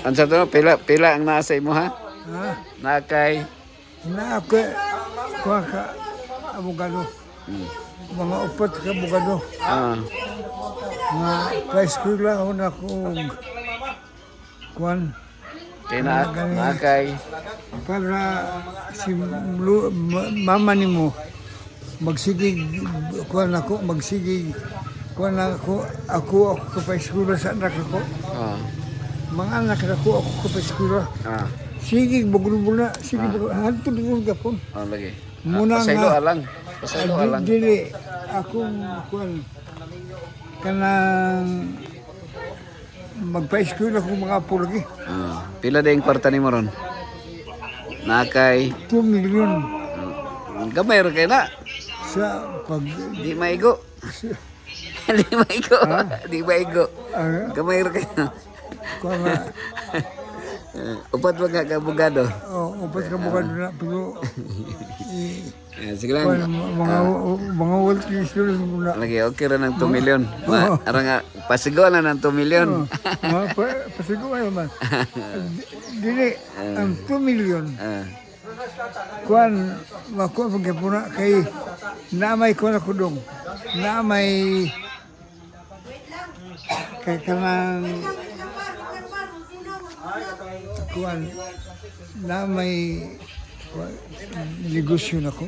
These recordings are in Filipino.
Ansa to? Pila ang nasa imo ha? Ha? Nakay. Na ako, kuha ka, abogado. Mga upat ka abogado. Ah. Nga, pa-school lang ako na kung kuhan. Kay nakay. Para si mama ni mo, magsigig, kuhan ako, magsigig, kuhan ako pa-school sa anak ko. Ah. Mga anak ako pa-school. Ah. Sige, bagulong na. Sige, hantod ko gapon. Oh, lagi. Muna Pasaylo nga. alang. Pasaylo alang. Dili, akong kuan kanang magpa-school ako mga apo lagi. Ah. Pila din kwarta nimo ron? Nakay. 2 million Gamay ra kay na. sa pag... Di maigo. Di maigo. Di maigo. Gamay ra kay na. Kuan nga, Upat ba ka abogado? upat ka bukan na, pero Sige lang. kuan, mga walking students muna. Lagi okay ra ng 2 million. Ara nga pasigo na ng 2 million. Mga pasigo kayo man. Dili, ang 2 million. Ah. Kuan, makuha pagkapuna kay namay ko na kudong. Namay kay kanang kuan namay negosyo na ko.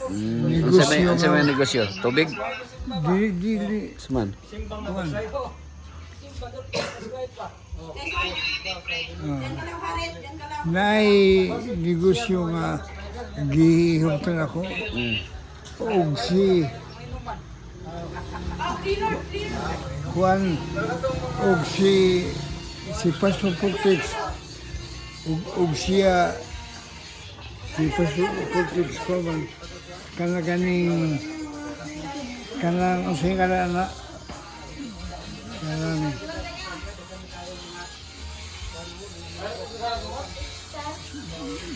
Unsa may negosyo? Tubig? Dili, Suman. kuan. Nay negosyo nga gihuptan ako. Og si kuan og si Pastor Portex og siya si Pastor Portex ko man kana ganing kanang usay kana na kanang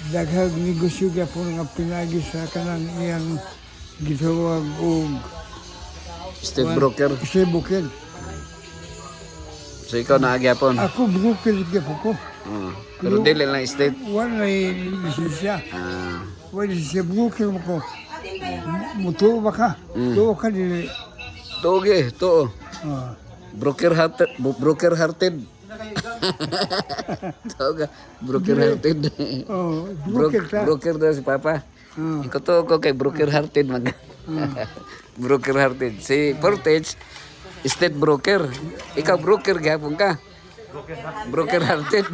daghang negosyo gyapon nga pinagi sa kanang iyang gitawag og State broker. si Bukid. So ikaw na agyapon. Ako broker gyapon ko. Pero dili lang state. Wala lisensya. Ah. Wala lisensya broker mo ko. Mutuo ba ka? Tuo ka dili. Tuge, to. Ah. Broker hearted. Broker hearted. Tuga. Broker hearted. Oh, broker ka. Broker daw si Papa. Ikaw to ko kay broker hearted mag. Broker hearted. Si Portage, state broker. Ikaw broker gapon ka. Broker hearted.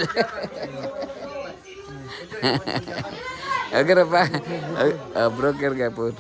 Agar apa? Broker gapon.